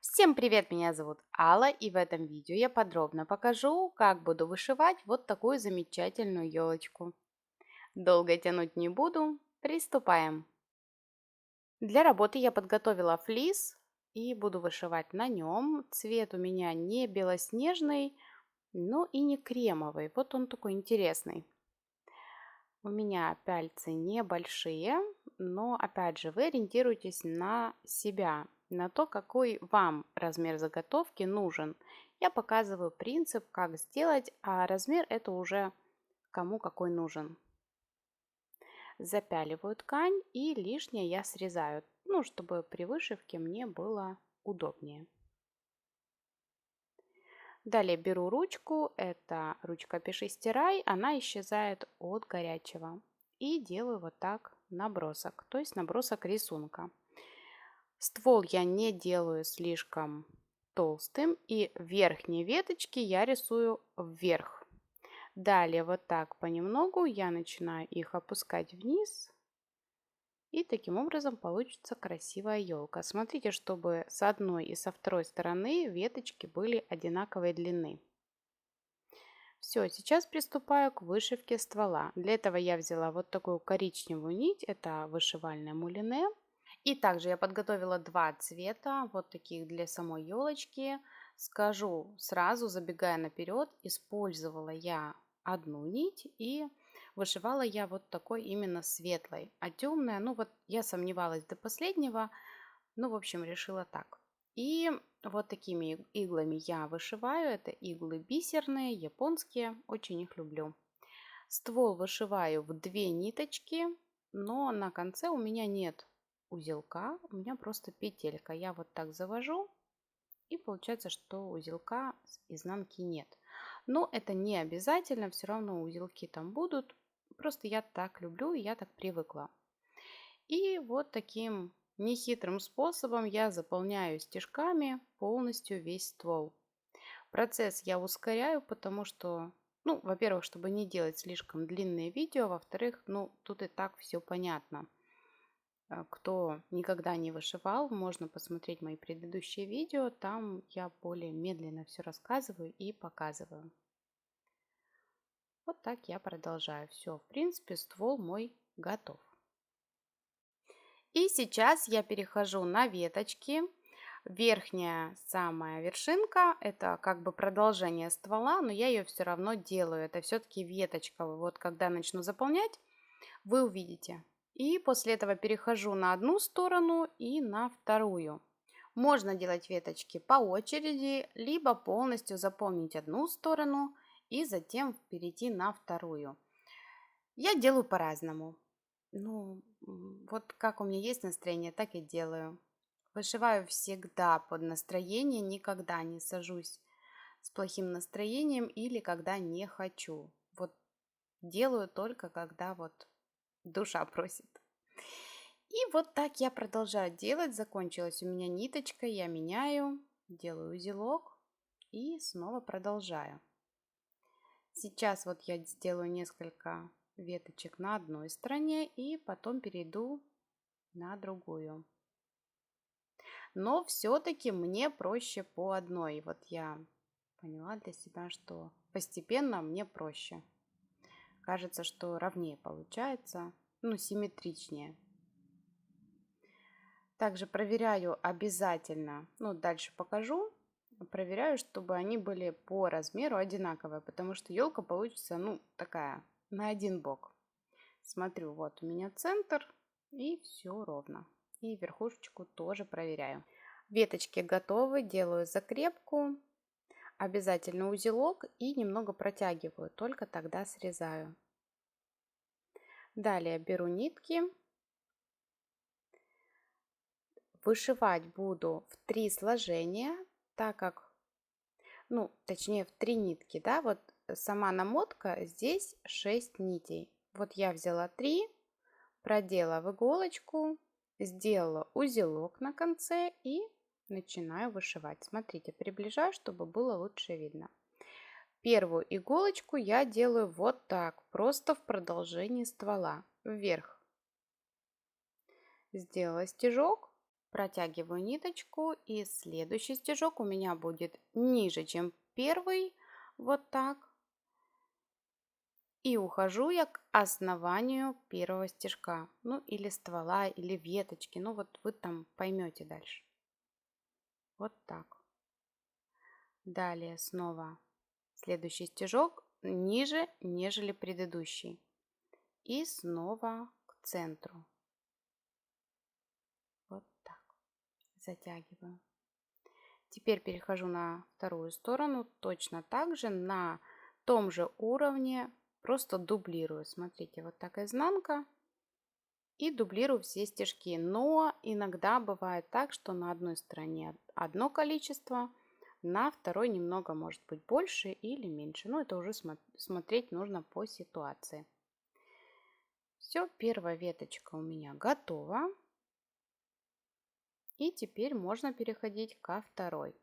Всем привет, меня зовут Алла, и в этом видео я подробно покажу, как буду вышивать вот такую замечательную елочку. Долго тянуть не буду, приступаем. Для работы я подготовила флис и буду вышивать на нем. Цвет у меня не белоснежный, но и не кремовый, вот он такой интересный. У меня пальцы небольшие, но опять же вы ориентируйтесь на себя, на то, какой вам размер заготовки нужен. Я показываю принцип, как сделать, а размер это уже кому какой нужен. Запяливаю ткань и лишнее я срезаю, ну, чтобы при вышивке мне было удобнее. Далее беру ручку, это ручка «Пиши, стирай», она исчезает от горячего. И делаю вот так набросок, то есть набросок рисунка. Ствол я не делаю слишком толстым, и верхние веточки я рисую вверх. Далее вот так понемногу я начинаю их опускать вниз, и таким образом получится красивая елка. Смотрите, чтобы с одной и со второй стороны веточки были одинаковой длины. Все, сейчас приступаю к вышивке ствола. Для этого я взяла вот такую коричневую нить, это вышивальная мулине. И также я подготовила два цвета, вот таких для самой елочки. Скажу сразу, забегая наперед, использовала я одну нить и вышивала я вот такой именно светлой. А темная, ну вот я сомневалась до последнего, ну в общем решила так. И вот такими иглами я вышиваю. Это иглы бисерные, японские, очень их люблю. Ствол вышиваю в две ниточки, но на конце у меня нет узелка, у меня просто петелька. Я вот так завожу, и получается, что узелка с изнанки нет. Но это не обязательно, все равно узелки там будут. Просто я так люблю, и я так привыкла. И вот таким нехитрым способом я заполняю стежками полностью весь ствол. Процесс я ускоряю, потому что, ну, во-первых, чтобы не делать слишком длинные видео, во-вторых, ну, тут и так все понятно. Кто никогда не вышивал, можно посмотреть мои предыдущие видео, там я более медленно все рассказываю и показываю. Вот так я продолжаю. Все, в принципе, ствол мой готов. И сейчас я перехожу на веточки. Верхняя самая вершинка, это как бы продолжение ствола, но я ее все равно делаю. Это все-таки веточка. Вот когда начну заполнять, вы увидите. И после этого перехожу на одну сторону и на вторую. Можно делать веточки по очереди, либо полностью заполнить одну сторону и затем перейти на вторую. Я делаю по-разному. Ну, вот как у меня есть настроение, так и делаю. Вышиваю всегда под настроение, никогда не сажусь с плохим настроением или когда не хочу. Вот делаю только когда вот душа просит. И вот так я продолжаю делать. Закончилась у меня ниточка, я меняю, делаю узелок и снова продолжаю. Сейчас вот я сделаю несколько веточек на одной стороне и потом перейду на другую. Но все-таки мне проще по одной. Вот я поняла для себя, что постепенно мне проще. Кажется, что ровнее получается, ну, симметричнее. Также проверяю обязательно, ну, дальше покажу, проверяю, чтобы они были по размеру одинаковые, потому что елка получится, ну, такая, на один бок. Смотрю, вот у меня центр, и все ровно. И верхушечку тоже проверяю. Веточки готовы, делаю закрепку, обязательно узелок и немного протягиваю, только тогда срезаю. Далее беру нитки, вышивать буду в 3 сложения, так как, ну, точнее в 3 нитки, да, вот сама намотка здесь 6 нитей. Вот я взяла 3, продела в иголочку, сделала узелок на конце и начинаю вышивать. Смотрите, приближаю, чтобы было лучше видно. Первую иголочку я делаю вот так, просто в продолжении ствола, вверх. Сделала стежок, Протягиваю ниточку, и следующий стежок у меня будет ниже, чем первый, вот так. И ухожу я к основанию первого стежка, ну или ствола, или веточки, ну вот вы там поймете дальше. Вот так. Далее снова следующий стежок ниже, нежели предыдущий. И снова к центру. Вот так. Затягиваю. Теперь перехожу на вторую сторону, точно так же на том же уровне, просто дублирую. Смотрите, вот так изнанка и дублирую все стежки. Но иногда бывает так, что на одной стороне одно количество, на второй немного может быть больше или меньше. Но это уже смотреть нужно по ситуации. Все, первая веточка у меня готова. И теперь можно переходить ко второй.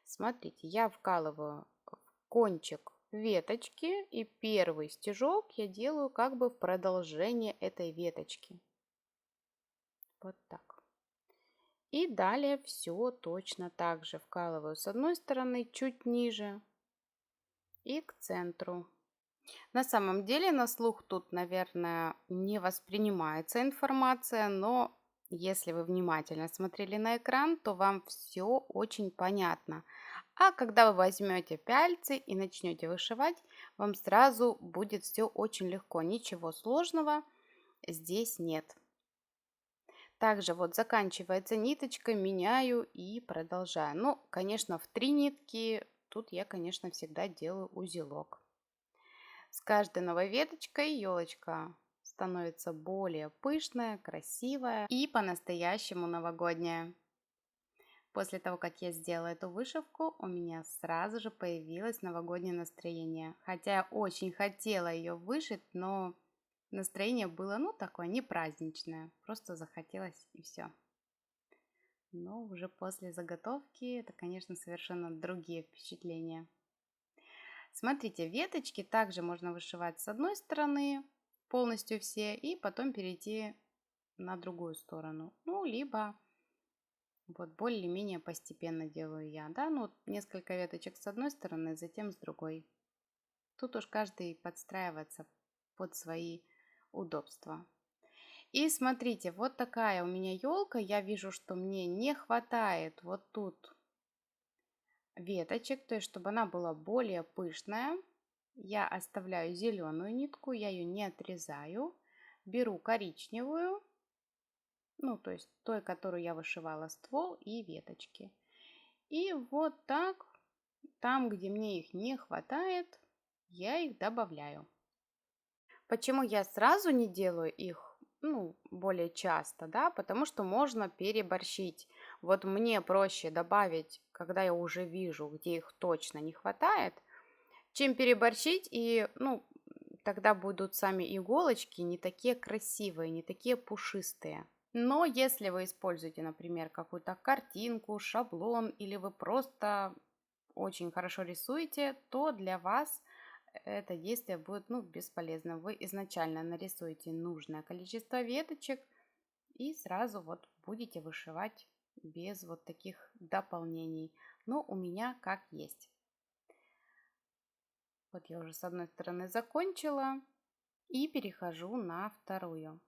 Смотрите, я вкалываю в кончик веточки, и первый стежок я делаю как бы в продолжение этой веточки. Вот так. И далее все точно так же вкалываю с одной стороны чуть ниже и к центру. На самом деле на слух тут, наверное, не воспринимается информация, но если вы внимательно смотрели на экран, то вам все очень понятно. А когда вы возьмете пяльцы и начнете вышивать, вам сразу будет все очень легко. Ничего сложного здесь нет. Также вот заканчивается ниточка, меняю и продолжаю. Ну, конечно, в 3 нитки тут я, конечно, всегда делаю узелок. С каждой новой веточкой елочка становится более пышная, красивая и по-настоящему новогодняя. После того, как я сделала эту вышивку, у меня сразу же появилось новогоднее настроение. Хотя я очень хотела ее вышить, но настроение было, ну, такое, не праздничное. Просто захотелось и все. Но уже после заготовки это, конечно, совершенно другие впечатления. Смотрите, веточки также можно вышивать с одной стороны полностью все и потом перейти на другую сторону. Ну, либо вот более-менее постепенно делаю я, да, ну, несколько веточек с одной стороны, затем с другой. Тут уж каждый подстраивается под свои удобства. И смотрите, вот такая у меня елка. Я вижу, что мне не хватает вот тут веточек, то есть чтобы она была более пышная. Я оставляю зеленую нитку, я ее не отрезаю. Беру коричневую, ну то есть той, которую я вышивала ствол и веточки. И вот так, там, где мне их не хватает, я их добавляю. Почему я сразу не делаю их, ну, более часто, да, потому что можно переборщить. Вот мне проще добавить, когда я уже вижу, где их точно не хватает, чем переборщить, и, ну, тогда будут сами иголочки не такие красивые, не такие пушистые. Но если вы используете, например, какую-то картинку, шаблон, или вы просто очень хорошо рисуете, то для вас это действие будет, ну, бесполезно. Вы изначально нарисуете нужное количество веточек и сразу вот будете вышивать без вот таких дополнений. Но у меня как есть. Вот я уже с одной стороны закончила и перехожу на вторую.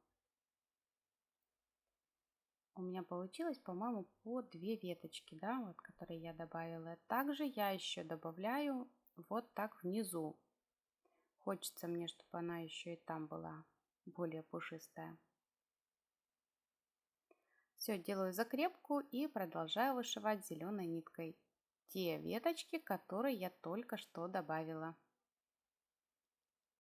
У меня получилось, по-моему, по 2 веточки, да, вот, которые я добавила. Также я еще добавляю вот так внизу. Хочется мне, чтобы она еще и там была более пушистая. Все, делаю закрепку и продолжаю вышивать зеленой ниткой те веточки, которые я только что добавила.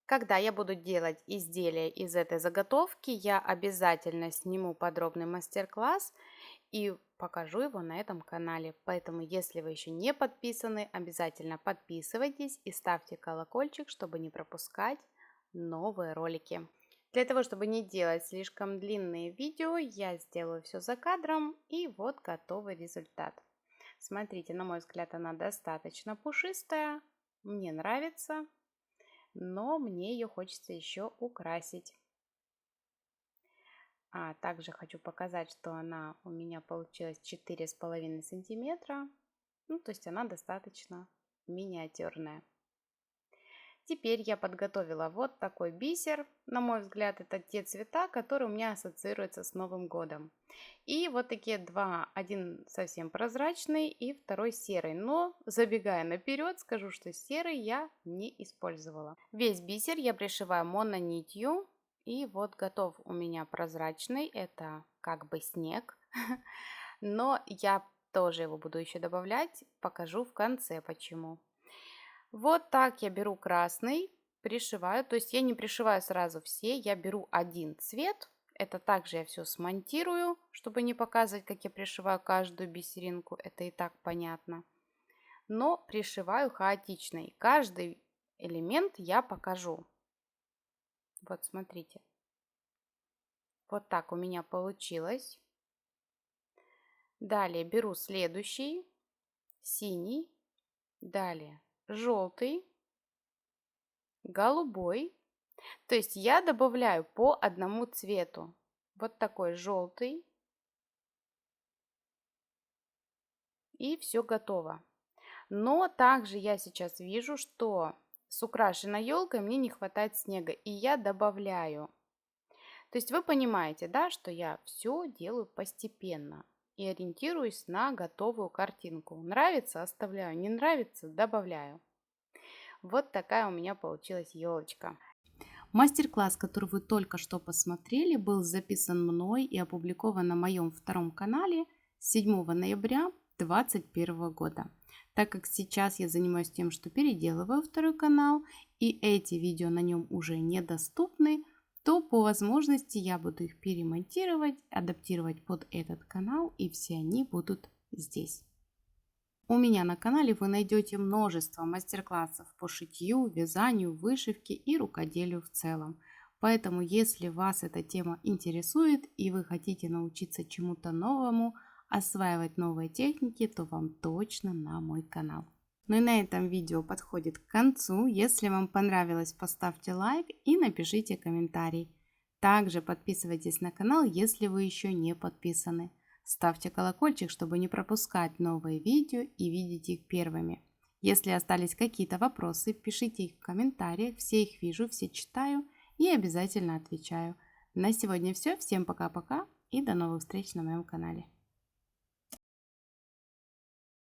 Когда я буду делать изделие из этой заготовки, я обязательно сниму подробный мастер-класс и покажу его на этом канале. Поэтому, если вы еще не подписаны, обязательно подписывайтесь и ставьте колокольчик, чтобы не пропускать новые ролики. Для того, чтобы не делать слишком длинные видео, я сделаю все за кадром, и вот готовый результат. Смотрите, на мой взгляд, она достаточно пушистая, мне нравится, но мне ее хочется еще украсить. А также хочу показать, что она у меня получилась 4,5 сантиметра. Ну, то есть она достаточно миниатюрная. Теперь я подготовила вот такой бисер. На мой взгляд, это те цвета, которые у меня ассоциируются с Новым годом. И вот такие два, один совсем прозрачный и второй серый. Но забегая наперед, скажу, что серый я не использовала. Весь бисер я пришиваю мононитью. И вот готов у меня прозрачный, это как бы снег. Но я тоже его буду еще добавлять, покажу в конце почему. Вот так я беру красный, пришиваю, то есть я не пришиваю сразу все, я беру один цвет. Это также я все смонтирую, чтобы не показывать, как я пришиваю каждую бисеринку, это и так понятно. Но пришиваю хаотично, и каждый элемент я покажу. Вот смотрите. Вот так у меня получилось. Далее беру следующий, синий, далее желтый, голубой. То есть я добавляю по одному цвету. Вот такой желтый. И все готово. Но также я сейчас вижу, что с украшенной елкой мне не хватает снега. И я добавляю. То есть вы понимаете, да, что я все делаю постепенно. И ориентируюсь на готовую картинку. Нравится — оставляю, не нравится — добавляю. Вот такая у меня получилась елочка. Мастер-класс, который вы только что посмотрели, был записан мной и опубликован на моем втором канале 7 ноября 2021 года. Так как сейчас я занимаюсь тем, что переделываю второй канал, и эти видео на нем уже недоступны, то по возможности я буду их перемонтировать, адаптировать под этот канал, и все они будут здесь. У меня на канале вы найдете множество мастер-классов по шитью, вязанию, вышивке и рукоделию в целом. Поэтому, если вас эта тема интересует и вы хотите научиться чему-то новому, осваивать новые техники, то вам точно на мой канал. Ну и на этом видео подходит к концу. Если вам понравилось, поставьте лайк и напишите комментарий. Также подписывайтесь на канал, если вы еще не подписаны. Ставьте колокольчик, чтобы не пропускать новые видео и видеть их первыми. Если остались какие-то вопросы, пишите их в комментариях, все их вижу, все читаю и обязательно отвечаю. На сегодня все, всем пока-пока и до новых встреч на моем канале.